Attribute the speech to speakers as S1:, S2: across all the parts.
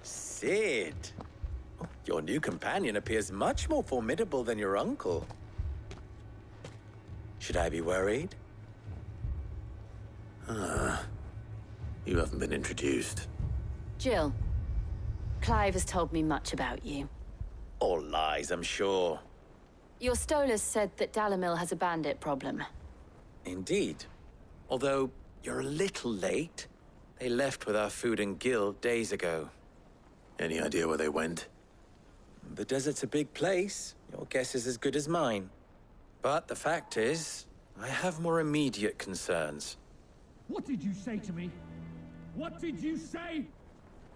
S1: Sid! Your new companion appears much more formidable than your uncle. Should I be worried?
S2: You haven't been introduced.
S3: Jill, Clive has told me much about you.
S1: All lies, I'm sure.
S3: Your Stolas said that Dalamil has a bandit problem.
S1: Indeed. Although, you're a little late. They left with our food and guild days ago.
S2: Any idea where they went?
S1: The desert's a big place. Your guess is as good as mine. But the fact is, I have more immediate concerns.
S4: What did you say to me? What did you say?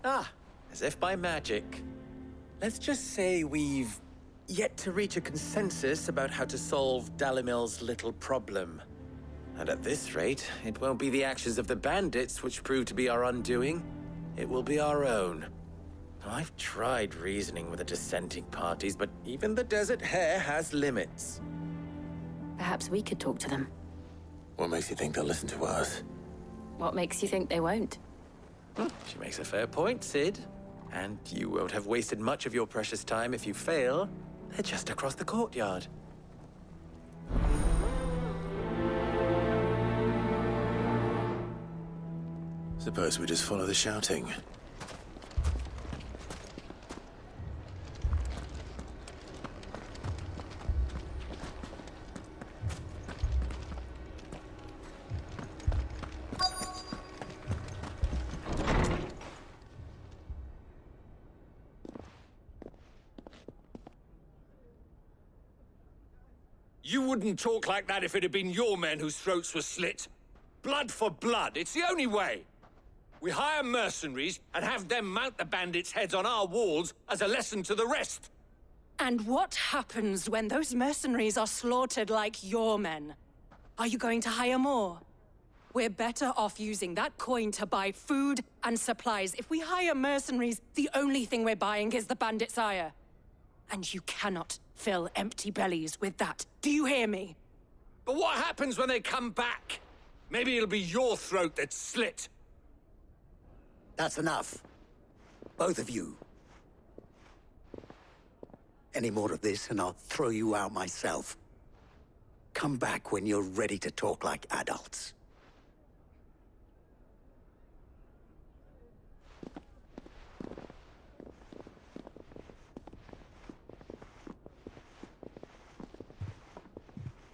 S1: As if by magic. Let's just say we've yet to reach a consensus about how to solve Dalamil's little problem. And at this rate, it won't be the actions of the bandits which prove to be our undoing. It will be our own. I've tried reasoning with the dissenting parties, but even the Desert Hare has limits.
S3: Perhaps we could talk to them.
S2: What makes you think they'll listen to us?
S3: What makes you think they won't?
S1: She makes a fair point, Sid. And you won't have wasted much of your precious time if you fail. They're just across the courtyard.
S2: Suppose we just follow the shouting.
S5: You wouldn't talk like that if it had been your men whose throats were slit. Blood for blood, it's the only way. We hire mercenaries and have them mount the bandits' heads on our walls as a lesson to the rest.
S6: And what happens when those mercenaries are slaughtered like your men? Are you going to hire more? We're better off using that coin to buy food and supplies. If we hire mercenaries, the only thing we're buying is the bandits' ire. And you cannot fill empty bellies with that. Do you hear me?
S5: But what happens when they come back? Maybe it'll be your throat that's slit.
S7: That's enough. Both of you. Any more of this and I'll throw you out myself. Come back when you're ready to talk like adults.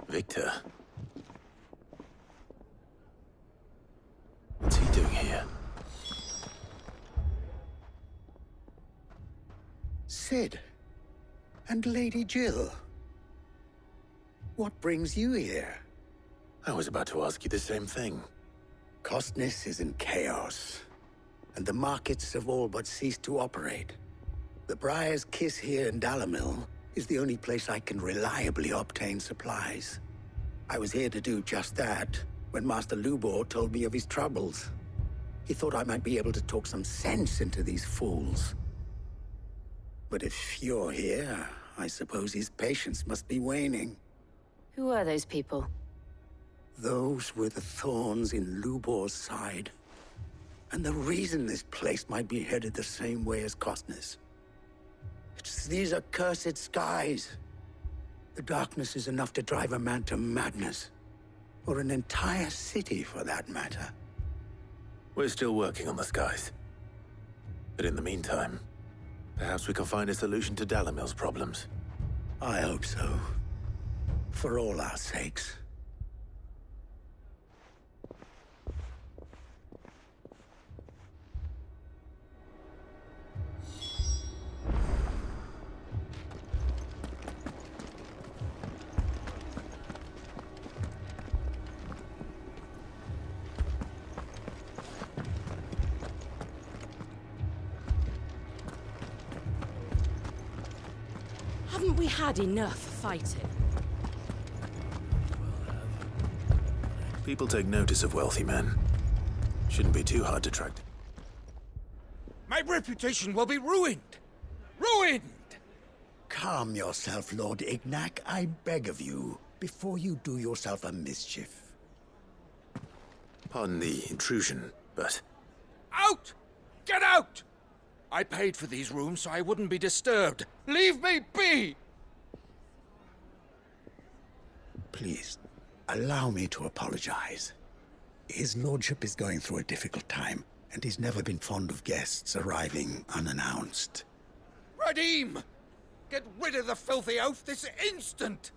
S2: Victor. What's he doing here?
S7: Sid. And Lady Jill. What brings you here?
S2: I was about to ask you the same thing.
S7: Costness is in chaos, and the markets have all but ceased to operate. The Briar's Kiss here in Dalamil is the only place I can reliably obtain supplies. I was here to do just that when Master Lubor told me of his troubles. He thought I might be able to talk some sense into these fools. But if you're here, I suppose his patience must be waning.
S3: Who are those people?
S7: Those were the thorns in Lubor's side. And the reason this place might be headed the same way as Costness. It's these accursed skies. The darkness is enough to drive a man to madness. Or an entire city, for that matter.
S2: We're still working on the skies. But in the meantime, perhaps we can find a solution to Dalamil's problems.
S7: I hope so. For all our sakes.
S6: Haven't we had enough fighting?
S2: People take notice of wealthy men. Shouldn't be too hard to track.
S5: My reputation will be ruined! Ruined!
S7: Calm yourself, Lord Ignac, I beg of you, before you do yourself a mischief.
S2: Pardon the intrusion, but
S5: Out! Get out! I paid for these rooms so I wouldn't be disturbed. Leave me be!
S7: Please, allow me to apologize. His lordship is going through a difficult time, and he's never been fond of guests arriving unannounced.
S5: Radim! Get rid of the filthy oaf this instant!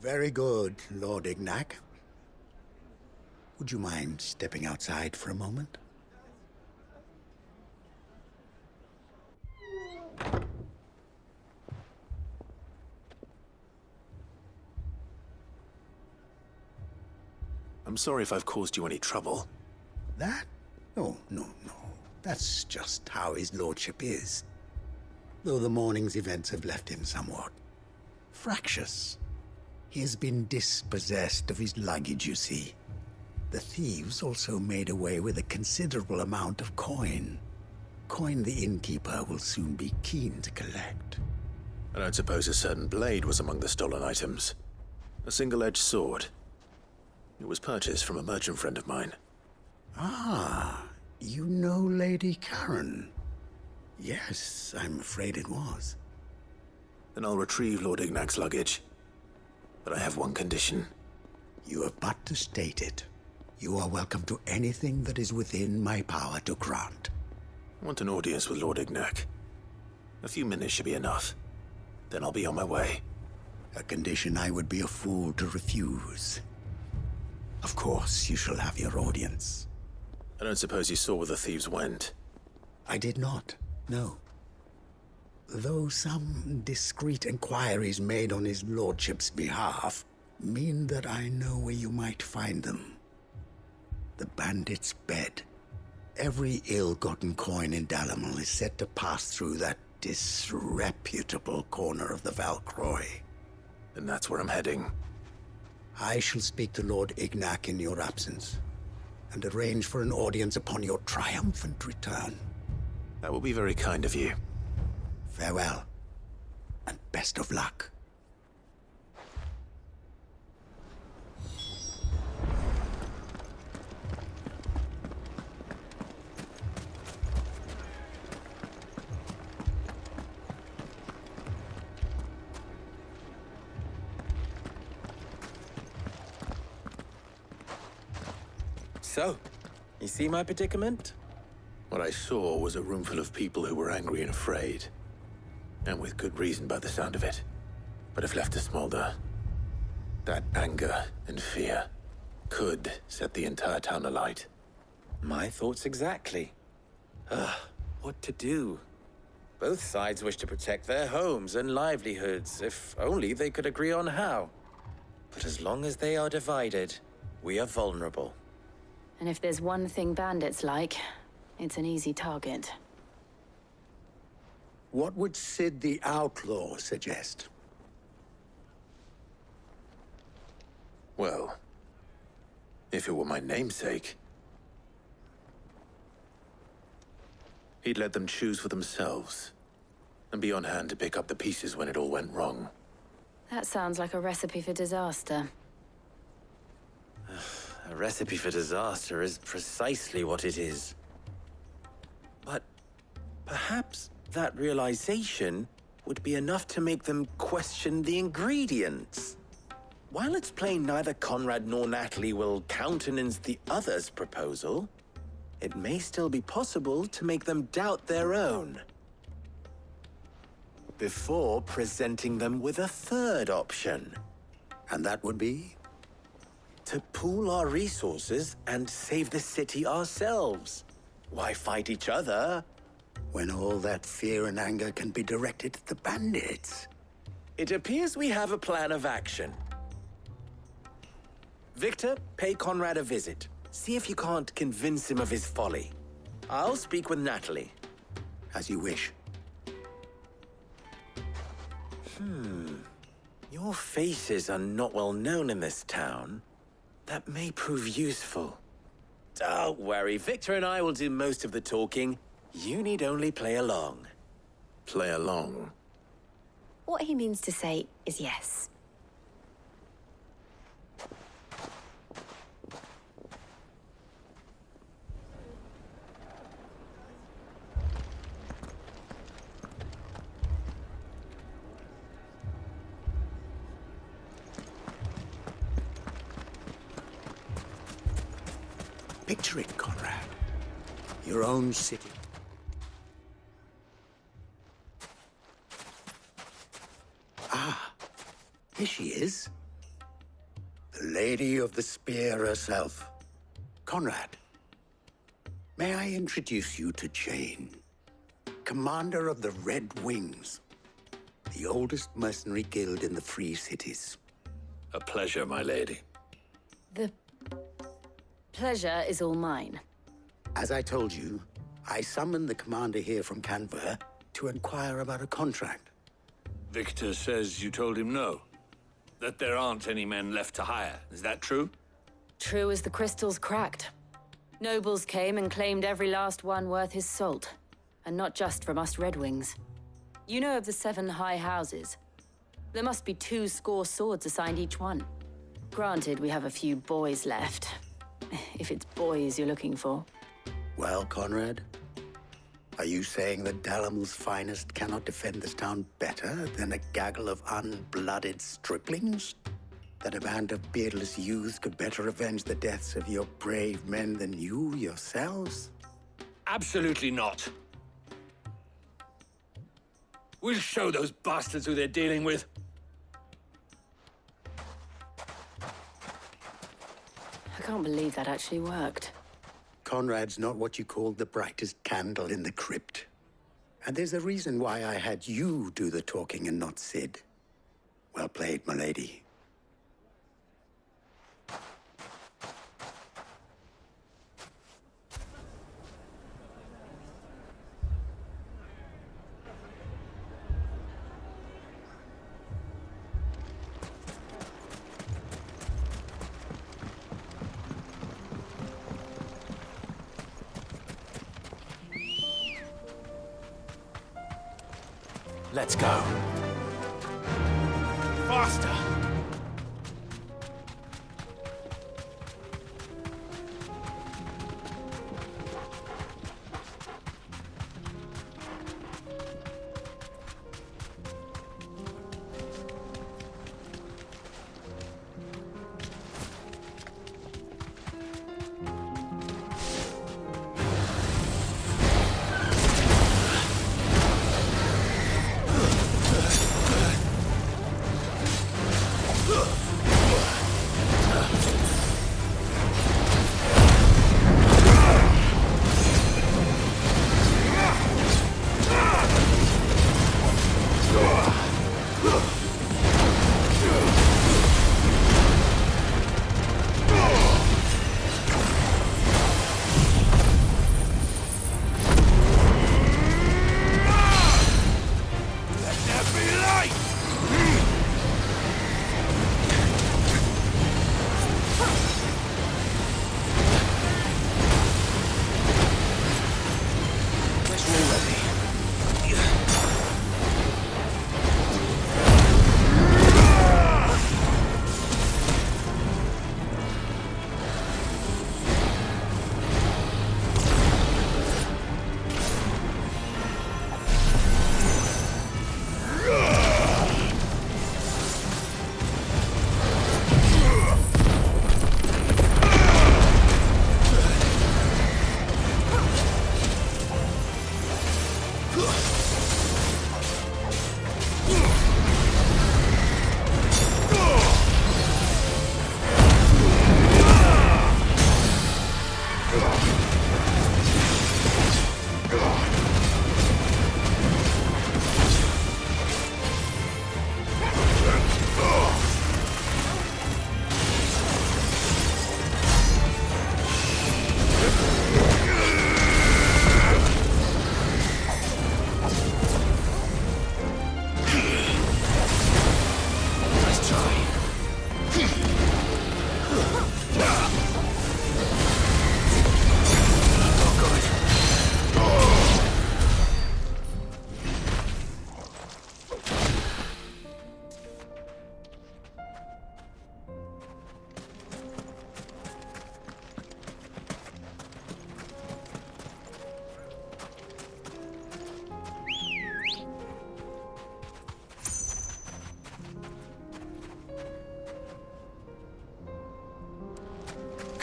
S7: Very good, Lord Ignac. Would you mind stepping outside for a moment?
S2: I'm sorry if I've caused you any trouble.
S7: That? Oh, no. That's just how his lordship is. Though the morning's events have left him somewhat fractious. He has been dispossessed of his luggage, you see. The thieves also made away with a considerable amount of coin. Coin the innkeeper will soon be keen to collect.
S2: I don't suppose a certain blade was among the stolen items. A single-edged sword. It was purchased from a merchant friend of mine.
S7: Ah, you know Lady Karen. Yes, I'm afraid it was.
S2: Then I'll retrieve Lord Ignac's luggage. But I have one condition.
S7: You have but to state it. You are welcome to anything that is within my power to grant.
S2: I want an audience with Lord Ignac. A few minutes should be enough. Then I'll be on my way.
S7: A condition I would be a fool to refuse. Of course, you shall have your audience.
S2: I don't suppose you saw where the thieves went.
S7: I did not, no. Though some discreet inquiries made on his lordship's behalf mean that I know where you might find them. The bandit's bed. Every ill-gotten coin in Dalimil is said to pass through that disreputable corner of the Valcroy.
S2: And that's where I'm heading.
S7: I shall speak to Lord Ignac in your absence, and arrange for an audience upon your triumphant return.
S2: That will be very kind of you.
S7: Farewell, and best of luck.
S1: So, you see my predicament?
S2: What I saw was a room full of people who were angry and afraid. And with good reason by the sound of it. But if left to smolder, that anger and fear could set the entire town alight.
S1: My thoughts exactly. What to do? Both sides wish to protect their homes and livelihoods, if only they could agree on how. But as long as they are divided, we are vulnerable.
S3: And if there's one thing bandits like, it's an easy target.
S7: What would Sid the Outlaw suggest?
S2: Well, if it were my namesake, he'd let them choose for themselves and be on hand to pick up the pieces when it all went wrong.
S3: That sounds like a recipe for disaster.
S1: A recipe for disaster is precisely what it is. But perhaps that realization would be enough to make them question the ingredients. While it's plain neither Conrad nor Natalie will countenance the other's proposal, it may still be possible to make them doubt their own. Before presenting them with a third option.
S7: And that would be?
S1: To pool our resources and save the city ourselves. Why fight each other?
S7: When all that fear and anger can be directed at the bandits.
S1: It appears we have a plan of action. Victor, pay Conrad a visit. See if you can't convince him of his folly. I'll speak with Natalie.
S7: As you wish.
S1: Your faces are not well known in this town. That may prove useful. Don't worry, Victor and I will do most of the talking. You need only play along.
S2: Play along.
S3: What he means to say is yes.
S7: Picture it, Conrad. Your own city. Ah, here she is. The Lady of the Spear herself. Conrad, may I introduce you to Jane, commander of the Red Wings, the oldest mercenary guild in the Free Cities.
S2: A pleasure, my lady.
S3: The pleasure is all mine.
S7: As I told you, I summoned the commander here from Canver to inquire about a contract.
S5: Victor says you told him no. That there aren't any men left to hire. Is that true?
S3: True as the crystals cracked. Nobles came and claimed every last one worth his salt. And not just from us Red Wings. You know of the 7 high houses. There must be 2 swords assigned each one. Granted, we have a few boys left. If it's boys you're looking for.
S7: Well, Conrad, are you saying that Dalamil's finest cannot defend this town better than a gaggle of unblooded striplings? That a band of beardless youths could better avenge the deaths of your brave men than you yourselves?
S5: Absolutely not. We'll show those bastards who they're dealing with.
S3: I can't believe that actually worked.
S7: Conrad's not what you called the brightest candle in the crypt. And there's a reason why I had you do the talking and not Sid. Well played, my lady.
S1: Let's go. Faster!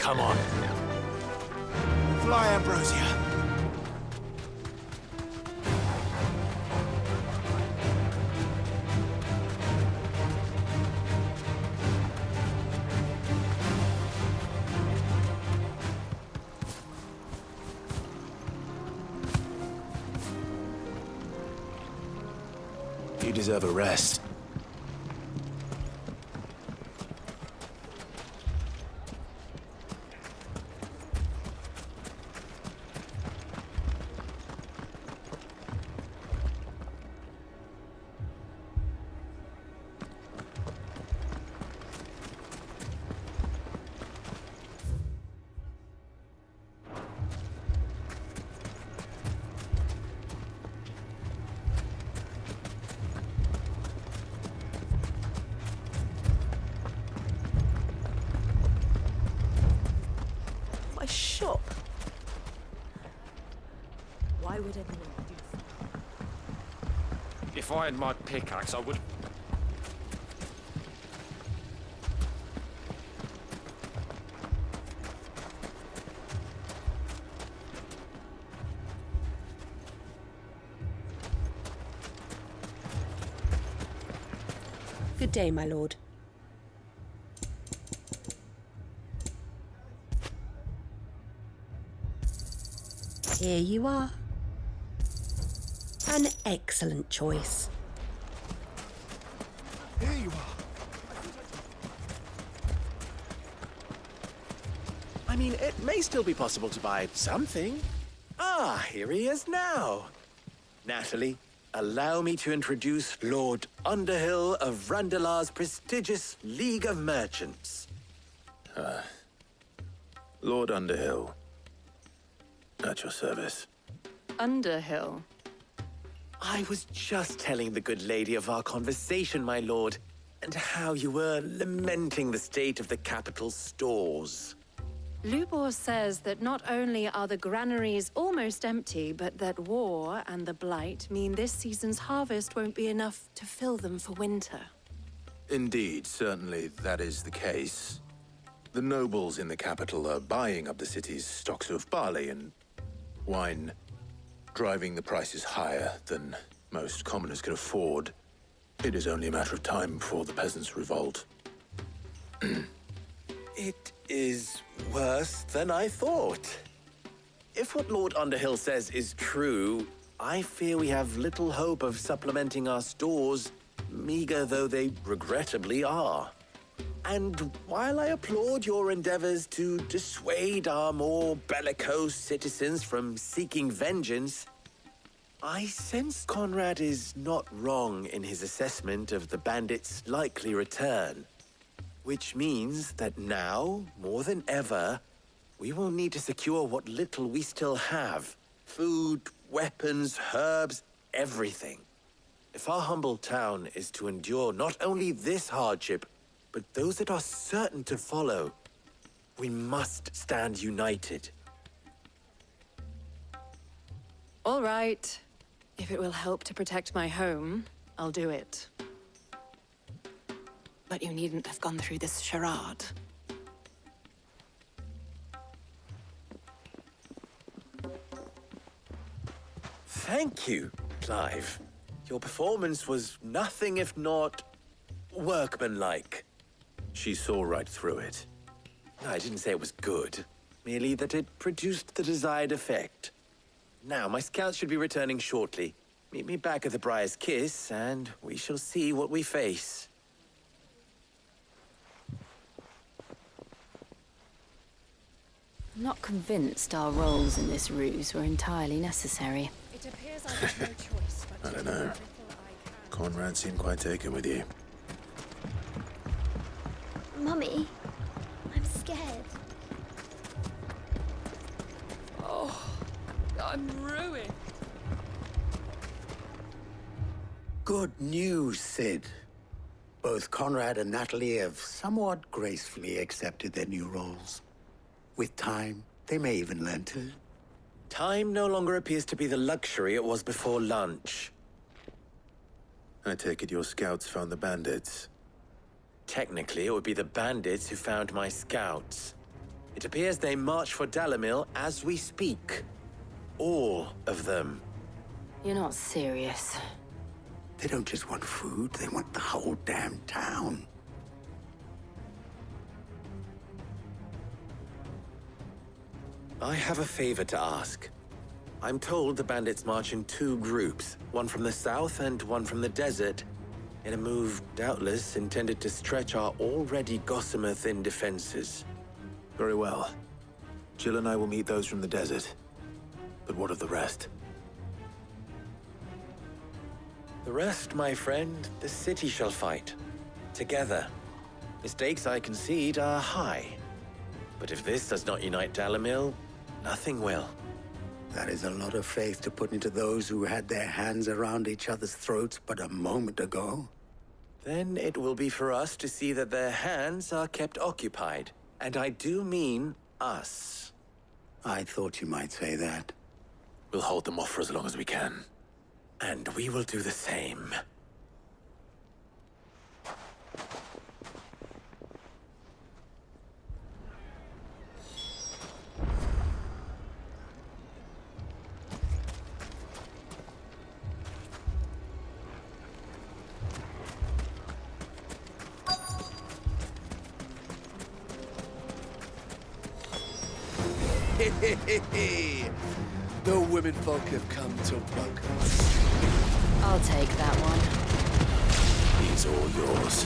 S2: Come on. Fly, Ambrosia. You deserve a rest.
S8: My shop. Why would anyone do that?
S5: If I had my pickaxe, I would...
S8: Good day, my lord. Here you are. An excellent choice.
S2: Here you are.
S1: I mean, it may still be possible to buy something. Ah, here he is now. Natalie, allow me to introduce Lord Underhill of Randalar's prestigious League of Merchants.
S2: Lord Underhill. At your service.
S3: Underhill.
S1: I was just telling the good lady of our conversation, my lord, and how you were lamenting the state of the capital's stores.
S6: Lubor says that not only are the granaries almost empty, but that war and the Blight mean this season's harvest won't be enough to fill them for winter.
S2: Indeed, certainly that is the case. The nobles in the capital are buying up the city's stocks of barley and wine, driving the prices higher than most commoners can afford. It is only a matter of time before the peasants revolt.
S1: It is worse than I thought. If what Lord Underhill says is true, I fear we have little hope of supplementing our stores, meager though they regrettably are. And while I applaud your endeavors to dissuade our more bellicose citizens from seeking vengeance, I sense Conrad is not wrong in his assessment of the bandits' likely return. Which means that now, more than ever, we will need to secure what little we still have. Food, weapons, herbs, everything. If our humble town is to endure not only this hardship, but those that are certain to follow, we must stand united.
S6: All right. If it will help to protect my home, I'll do it. But you needn't have gone through this charade.
S1: Thank you, Clive. Your performance was nothing if not workmanlike.
S2: She saw right through it.
S1: I didn't say it was good, merely that it produced the desired effect. Now, my scouts should be returning shortly. Meet me back at the Briar's Kiss, and we shall see what we face.
S3: I'm not convinced our roles in this ruse were entirely necessary.
S6: It appears I have no choice but
S2: I
S6: to
S2: don't
S6: do
S2: know.
S6: the little I can.
S2: Conrad seemed quite taken with you.
S9: Mummy, I'm scared.
S6: I'm ruined.
S7: Good news, Sid. Both Conrad and Natalie have somewhat gracefully accepted their new roles. With time, they may even learn to.
S1: Time no longer appears to be the luxury it was before lunch.
S2: I take it your scouts found the bandits.
S1: Technically, it would be the bandits who found my scouts. It appears they march for Dalimil as we speak. All of them.
S3: You're not serious.
S7: They don't just want food, they want the whole damn town.
S1: I have a favor to ask. I'm told the bandits march in two groups, one from the south and one from the desert, in a move doubtless intended to stretch our already gossamer-thin defenses.
S2: Very well. Jill and I will meet those from the desert. But what of the rest?
S1: The rest, my friend, the city shall fight. Together. The stakes, I concede, are high. But if this does not unite Dalimil, nothing will.
S7: That is a lot of faith to put into those who had their hands around each other's throats but a moment ago.
S1: Then it will be for us to see that their hands are kept occupied. And I do mean us.
S7: I thought you might say that.
S2: We'll hold them off for as long as we can.
S1: And we will do the same.
S10: The women folk have come to welcome us.
S3: I'll take that one.
S2: He's all yours.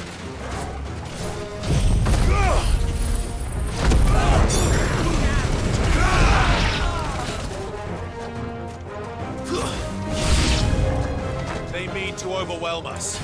S10: They mean to overwhelm us.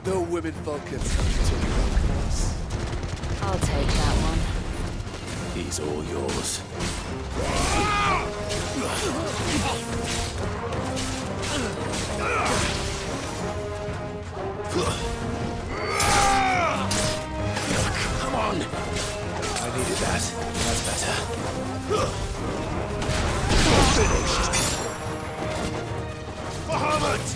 S10: The women folk have come to welcome us.
S3: I'll take that one.
S2: He's all yours.
S10: Come on! I
S2: needed that. That's better.
S10: Finished. Bahamut!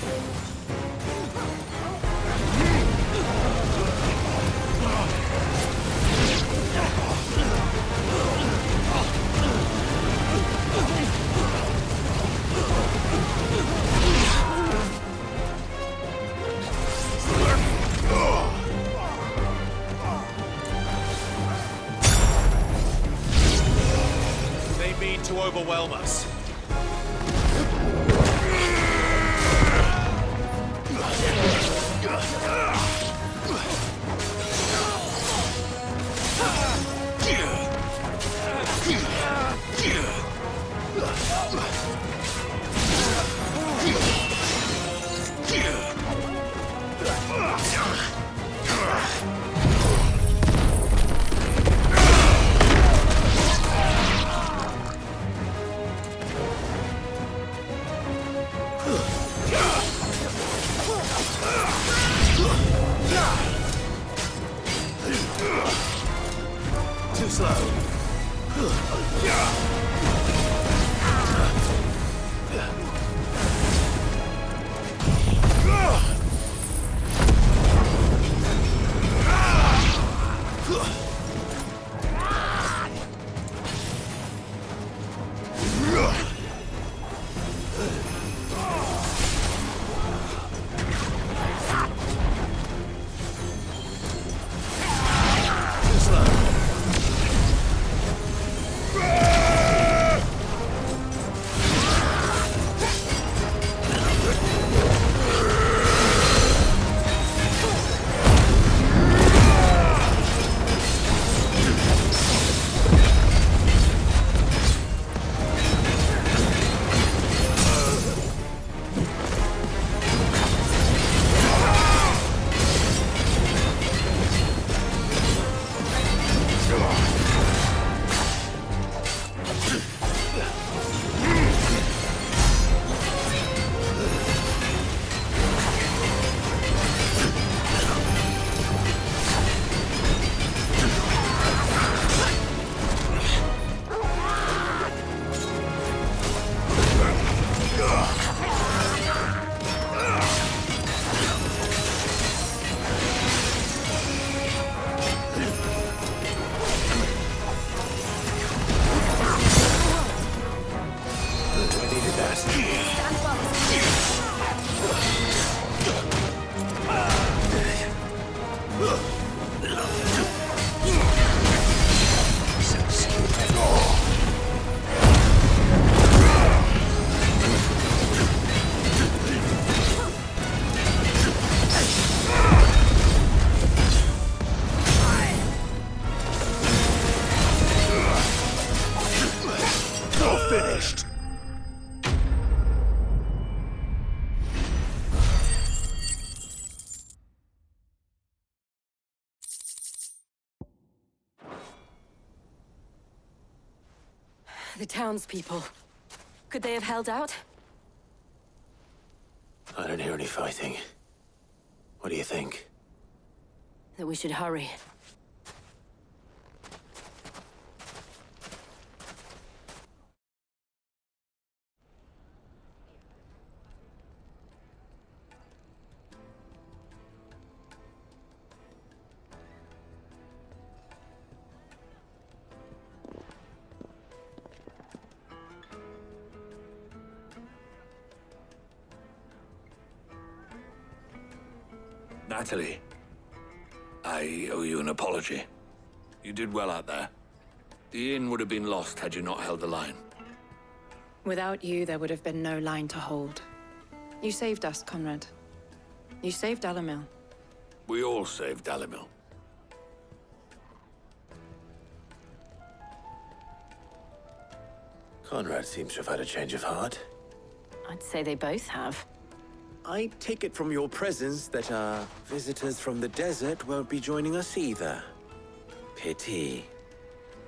S11: They mean to overwhelm us.
S2: Too slow.
S10: Finished.
S3: The townspeople. Could they have held out?
S2: I don't hear any fighting. What do you think?
S3: That we should hurry.
S5: Natalie, I owe you an apology. You did well out there. The inn would have been lost had you not held the line.
S6: Without you, there would have been no line to hold. You saved us, Conrad. You saved Dalimil.
S5: We all saved Dalimil.
S2: Conrad seems to have had a change of heart.
S3: I'd say they both have.
S1: I take it from your presence that our visitors from the desert won't be joining us either. Pity.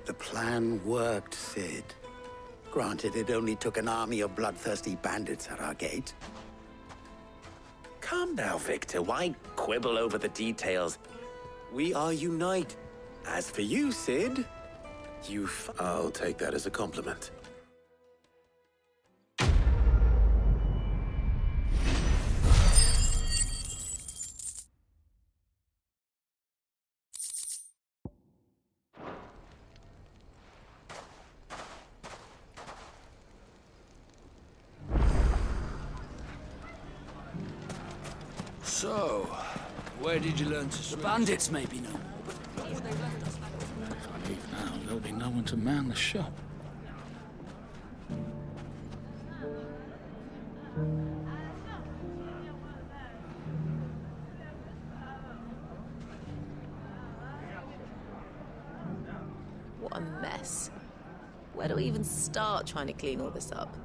S7: The plan worked, Sid. Granted, it only took an army of bloodthirsty bandits at our gate.
S1: Calm now, Victor. Why quibble over the details? We are unite. As for you, Sid,
S2: I'll take that as a compliment.
S10: So, where did you learn to swim?
S12: The bandits may be no more, but if I leave now, there'll be no one to man the shop.
S13: What a mess. Where do we even start trying to clean all this up?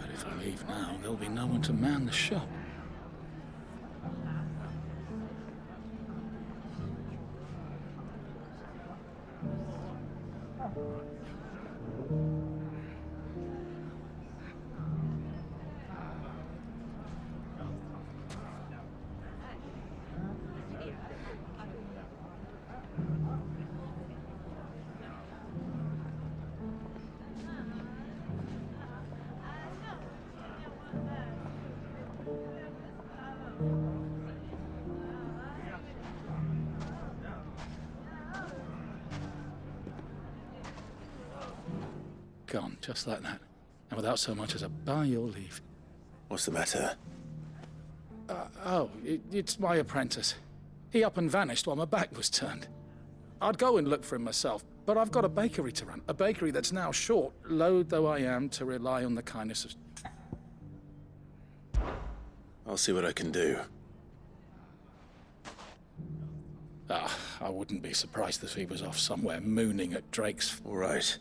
S12: But if I leave now, there'll be no one to man the shop. Gone, just like that. And without so much as a by your leave.
S2: What's the matter?
S12: It's my apprentice. He up and vanished while my back was turned. I'd go and look for him myself, but I've got a bakery to run. A bakery that's now short, loath though I am to rely on the kindness of...
S2: I'll see what I can do.
S12: I wouldn't be surprised if he was off somewhere mooning at Drake's...
S2: All right.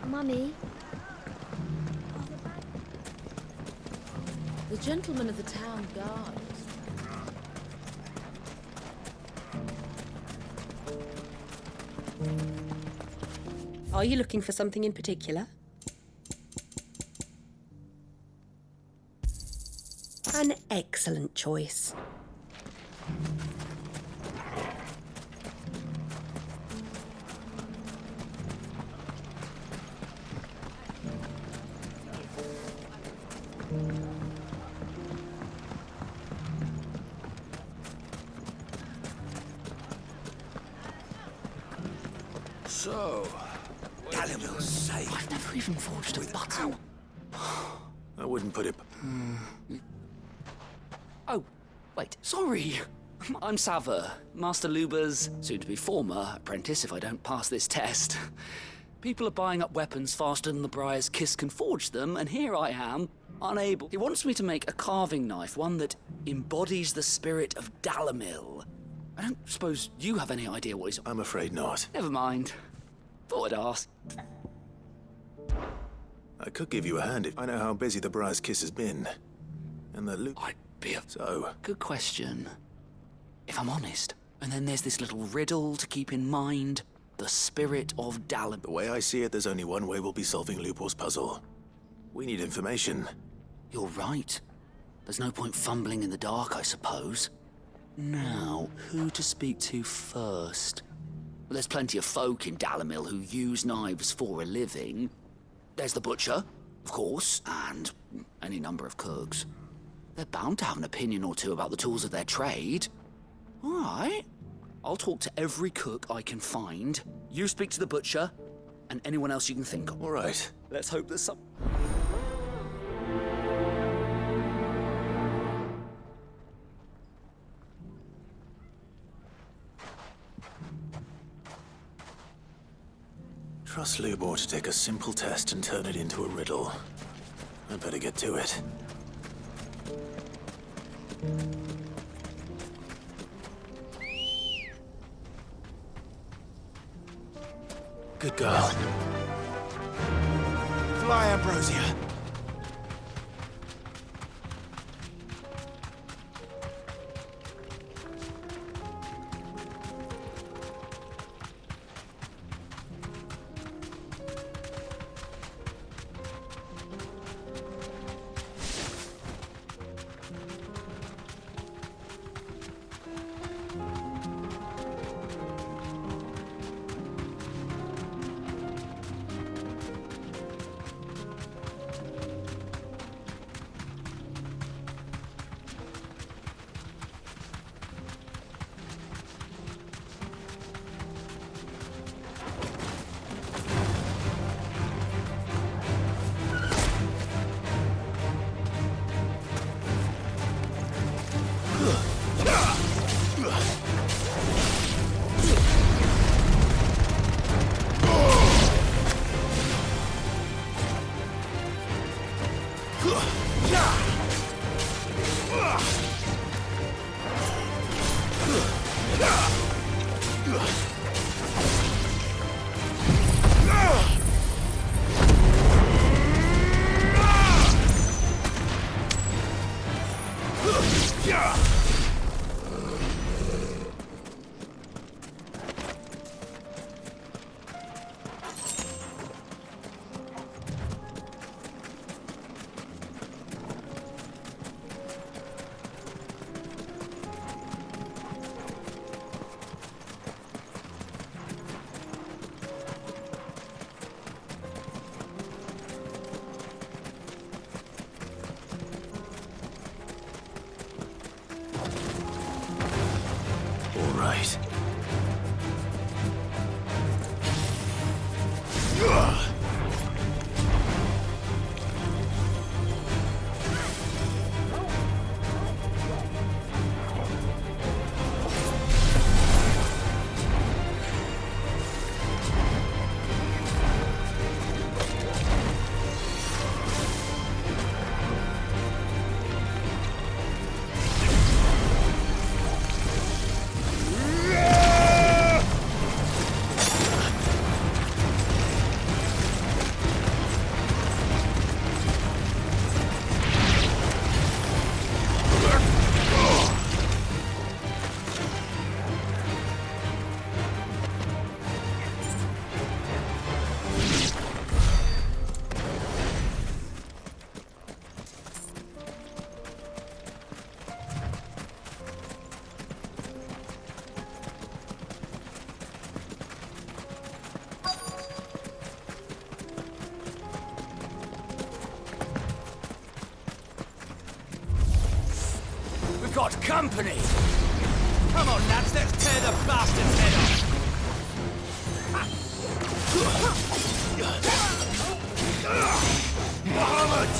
S9: Mummy?
S13: The gentleman of the town guard.
S8: Are you looking for something in particular? An excellent choice.
S10: So,
S7: Gallagher's safe.
S12: I've never even forged a button.
S2: I wouldn't put it...
S14: Oh, wait, sorry. I'm Sava, Master Luba's soon-to-be former apprentice if I don't pass this test. People are buying up weapons faster than the Briar's Kiss can forge them, and here I am, unable. He wants me to make a carving knife, one that embodies the spirit of Dalimil. I don't suppose you have any idea what he's...
S2: I'm afraid not.
S14: Never mind. Thought I'd ask.
S2: I could give you a hand if I know how busy the Briar's Kiss has been. And the loot...
S14: I'd be a...
S2: So...
S14: Good question. If I'm honest. And then there's this little riddle to keep in mind. The spirit of Dalimil.
S2: The way I see it, there's only one way we'll be solving Lupor's puzzle. We need information.
S14: You're right. There's no point fumbling in the dark, I suppose. Now, who to speak to first? Well, there's plenty of folk in Dalimil who use knives for a living. There's the butcher, of course, and any number of cooks. They're bound to have an opinion or two about the tools of their trade. All right. I'll talk to every cook I can find. You speak to the butcher, and anyone else you can think of.
S2: All right.
S14: Let's hope there's some...
S2: Trust Lubor to take a simple test and turn it into a riddle. I'd better get to it. Good girl. Fly, Ambrosia. Right.
S14: Got company! Come on, lads, let's tear the bastard's head off! Bahamut!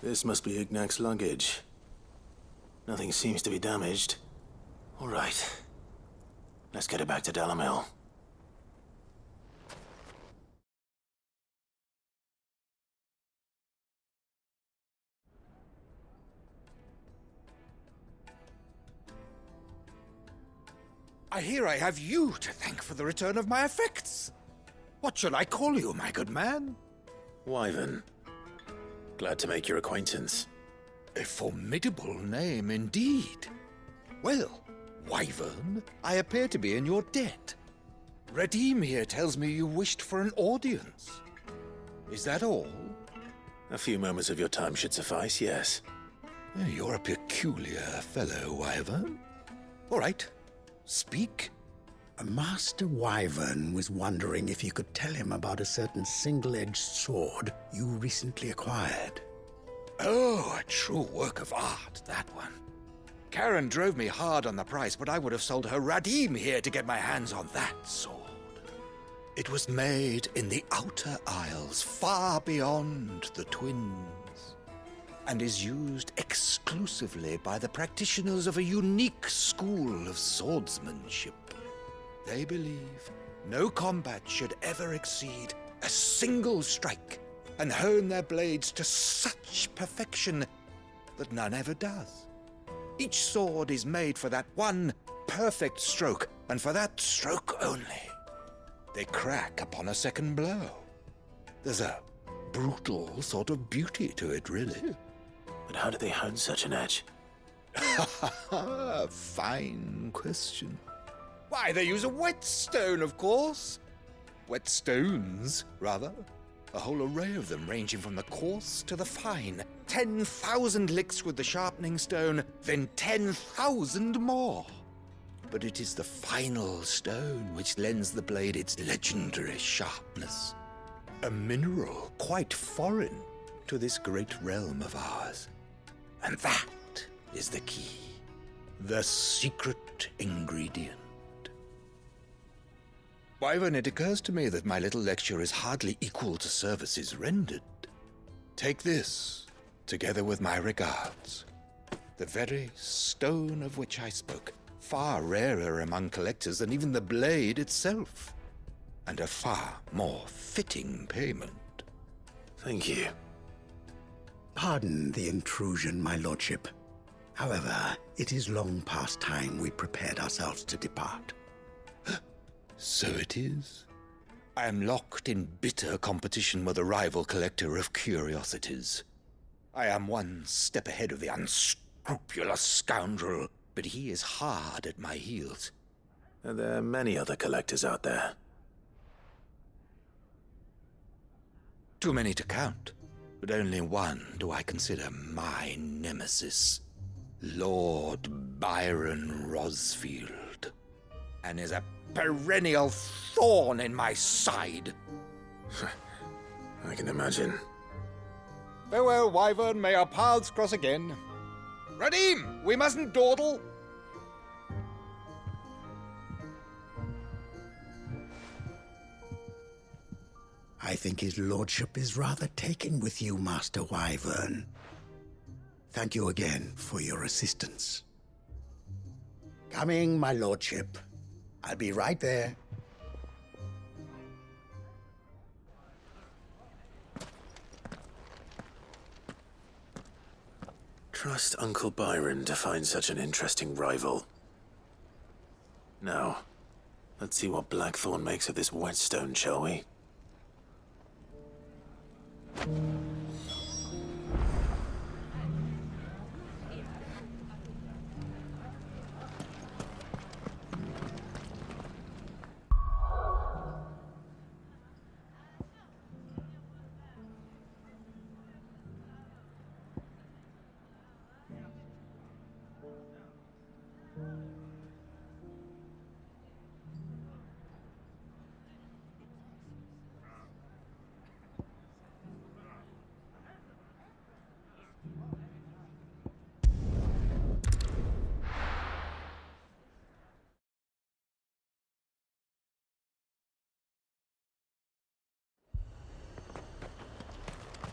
S2: This must be Ignac's luggage. Nothing seems to be damaged. All right. Let's get it back to Dalamil.
S15: I hear I have you to thank for the return of my effects. What shall I call you, my good man?
S2: Wyvern. Glad to make your acquaintance.
S15: A formidable name indeed. Well, Wyvern, I appear to be in your debt. Redeem here tells me you wished for an audience. Is that all?
S2: A few moments of your time should suffice, yes.
S15: You're a peculiar fellow, Wyvern. All right. Speak.
S7: Master Wyvern was wondering if you could tell him about a certain single-edged sword you recently acquired.
S15: Oh, a true work of art, that one. Karen drove me hard on the price, but I would have sold her Radim here to get my hands on that sword. It was made in the Outer Isles, far beyond the Twins, and is used exclusively by the practitioners of a unique school of swordsmanship. They believe no combat should ever exceed a single strike, and hone their blades to such perfection that none ever does. Each sword is made for that one perfect stroke, and for that stroke only. They crack upon a second blow. There's a brutal sort of beauty to it, really.
S2: But how do they hone such an edge?
S15: Fine question. Why, they use a whetstone, of course. Whetstones, rather. A whole array of them, ranging from the coarse to the fine. 10,000 licks with the sharpening stone, then 10,000 more. But it is the final stone which lends the blade its legendary sharpness. A mineral quite foreign to this great realm of ours. And that is the key. The secret ingredient. Wyvern, it occurs to me that my little lecture is hardly equal to services rendered. Take this, together with my regards. The very stone of which I spoke, far rarer among collectors than even the blade itself, and a far more fitting payment.
S2: Thank you.
S7: Pardon the intrusion, my lordship. However, it is long past time we prepared ourselves to depart.
S15: So it is. I am locked in bitter competition with a rival collector of curiosities. I am one step ahead of the unscrupulous scoundrel, but he is hard at my heels.
S2: Are there many other collectors out there?
S15: Too many to count, but only one do I consider my nemesis. Lord Byron Rosfield, and is a perennial thorn in my side.
S2: I can imagine.
S15: Farewell, Wyvern. May our paths cross again. Radim, we mustn't dawdle.
S7: I think his lordship is rather taken with you, Master Wyvern. Thank you again for your assistance. Coming, my lordship. I'll be right there.
S2: Trust Uncle Byron to find such an interesting rival. Now, let's see what Blackthorn makes of this whetstone, shall we?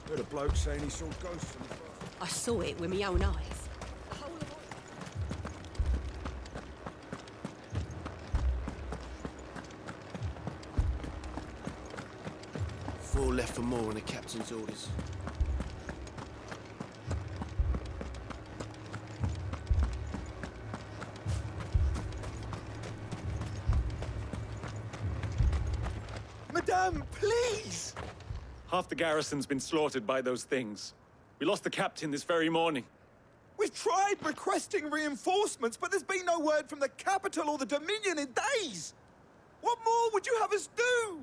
S10: Heard a bloke saying he saw ghosts in the forest.
S8: I saw it with my own eyes.
S10: Four left for more on the captain's orders.
S16: Madame, please!
S17: Half the garrison's been slaughtered by those things. We lost the captain this very morning.
S16: We've tried requesting reinforcements, but there's been no word from the capital or the Dominion in days! What more would you have us do?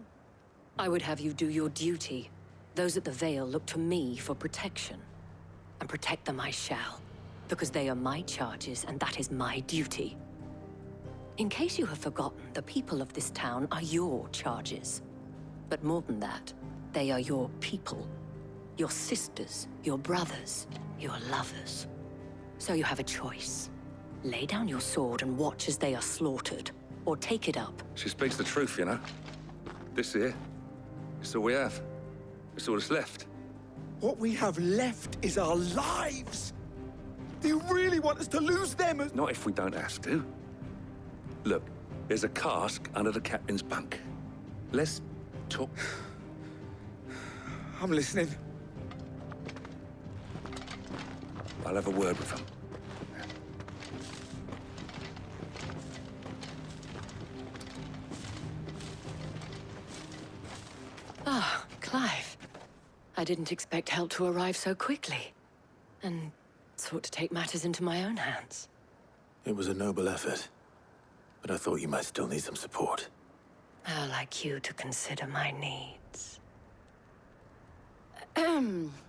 S18: I would have you do your duty. Those at the Vale look to me for protection. And protect them I shall, because they are my charges, and that is my duty. In case you have forgotten, the people of this town are your charges. But more than that, they are your people. Your sisters, your brothers, your lovers. So you have a choice. Lay down your sword and watch as they are slaughtered, or take it up.
S5: She speaks the truth, you know. This here, it's all we have. It's all that's left.
S16: What we have left is our lives! Do you really want us to lose them as—
S5: Not if we don't have to. Look, there's a cask under the captain's bunk. Let's talk.
S16: I'm listening.
S5: I'll have a word with him.
S18: Ah, Clive. I didn't expect help to arrive so quickly. And sought to take matters into my own hands.
S2: It was a noble effort, but I thought you might still need some support.
S18: I'd like you to consider my needs.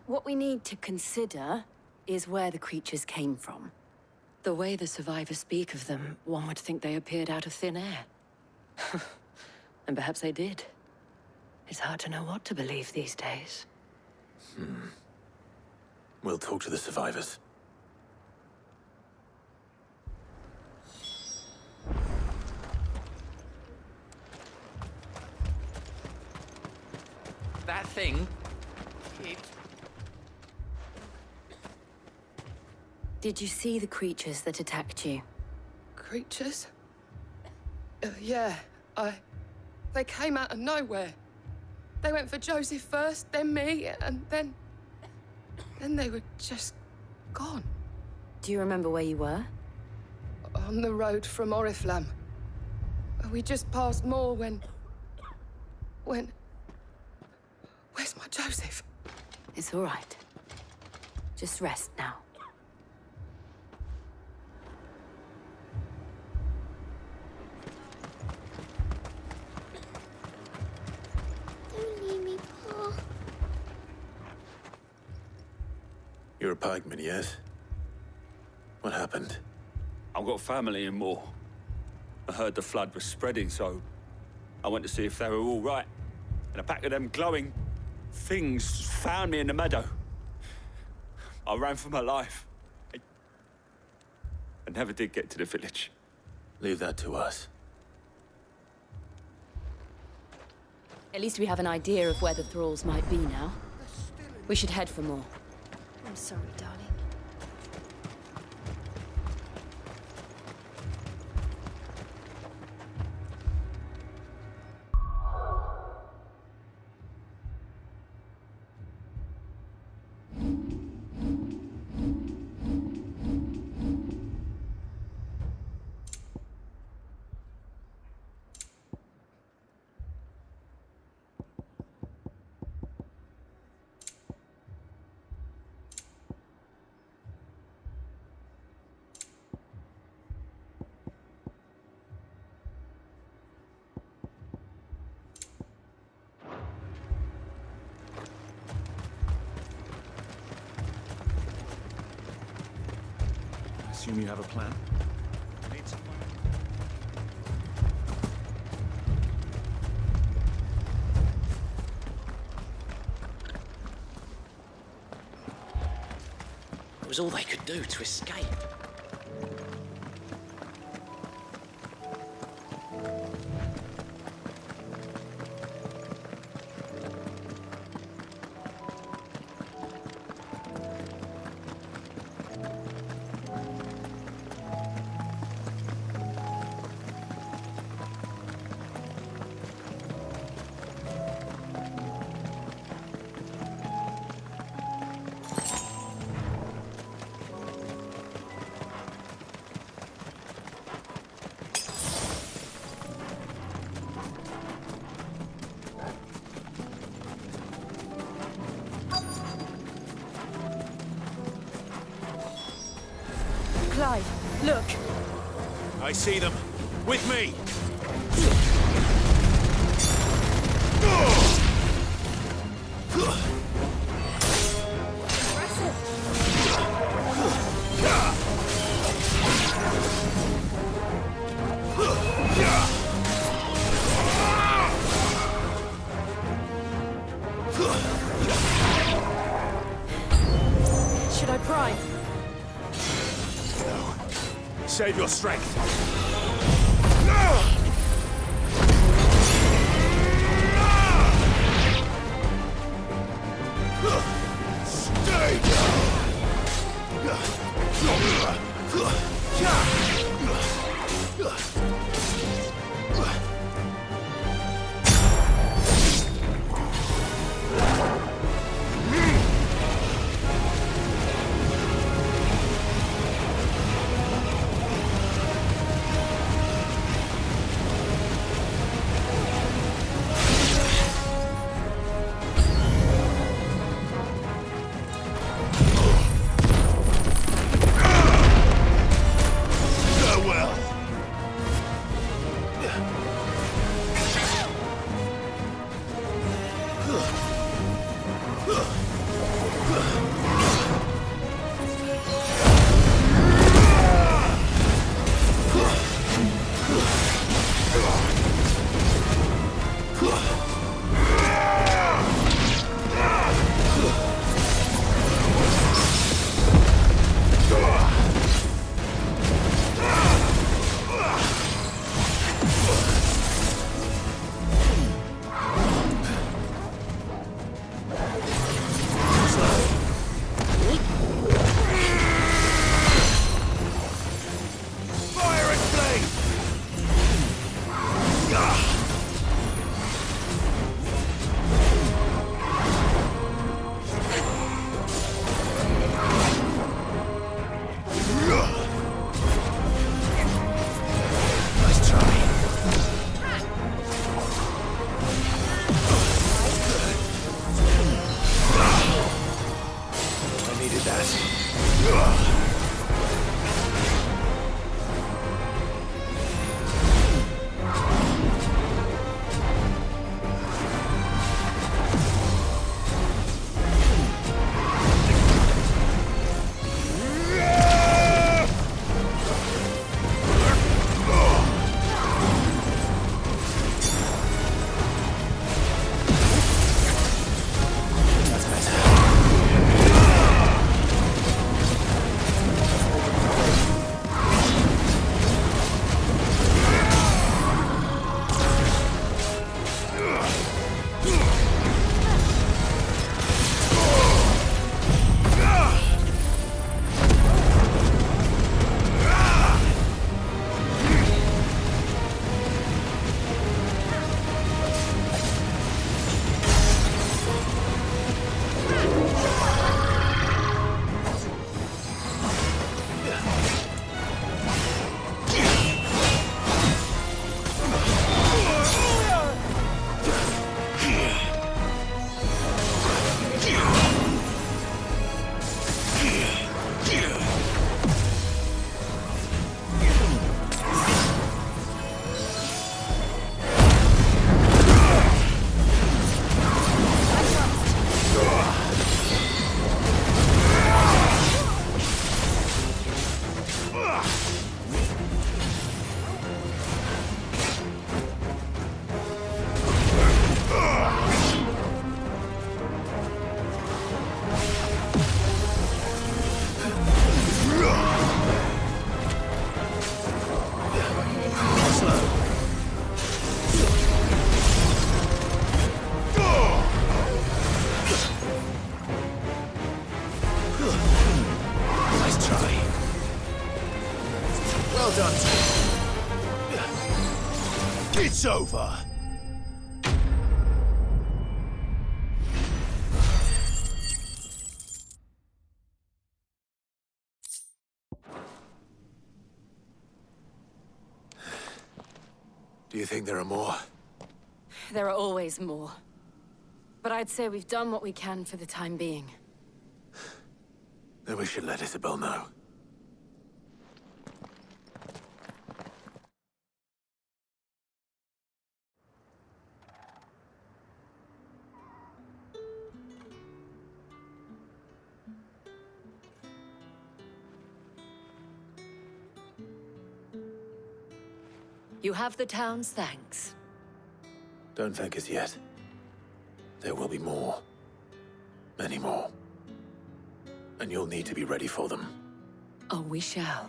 S18: What we need to consider is where the creatures came from. The way the survivors speak of them, one would think they appeared out of thin air. And perhaps they did. It's hard to know what to believe these days.
S2: We'll talk to the survivors.
S19: That thing...
S18: Did you see the creatures that attacked you?
S20: Creatures? Yeah, They came out of nowhere. They went for Joseph first, then me, and then they were just gone.
S18: Do you remember where you were?
S20: On the road from Oriflamme. We just passed Moor when... Where's my Joseph?
S18: It's all right. Just rest now.
S9: Don't leave me, Pa.
S2: You're a pikeman, yes? What happened?
S5: I've got family in Moor. I heard the flood was spreading, so I went to see if they were all right. And a pack of them glowing things found me in the meadow. I ran for my life. I never did get to the village.
S2: Leave that to us.
S3: At least we have an idea of where the thralls might be now. We should head for more.
S9: I'm sorry, darling.
S17: Assume you have a plan?
S14: It was all they could do to escape.
S6: Clive, look.
S11: I see them. With me!
S6: Should I prime?
S11: No. Save your strength. Stay down!
S15: It's over!
S2: Do you think there are more?
S3: There are always more. But I'd say we've done what we can for the time being.
S2: Then we should let Isabel know.
S18: You have the town's thanks.
S2: Don't thank us yet. There will be more. Many more. And you'll need to be ready for them.
S18: Oh, we shall.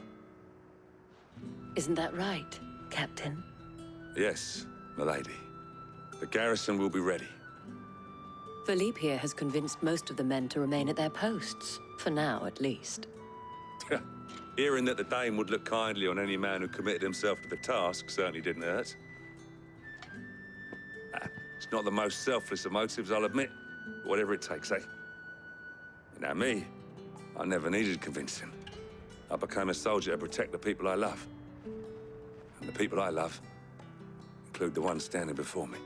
S18: Isn't that right, Captain?
S5: Yes, milady. The garrison will be ready.
S18: Philippe here has convinced most of the men to remain at their posts. For now, at least.
S5: Hearing that the Dame would look kindly on any man who committed himself to the task certainly didn't hurt. It's not the most selfless of motives, I'll admit. But whatever it takes, eh? Now me, I never needed convincing. I became a soldier to protect the people I love. And the people I love include the ones standing before me.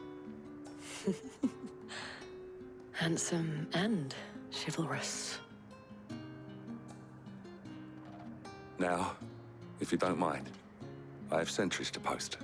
S18: Handsome and chivalrous.
S5: Now, if you don't mind, I have sentries to post.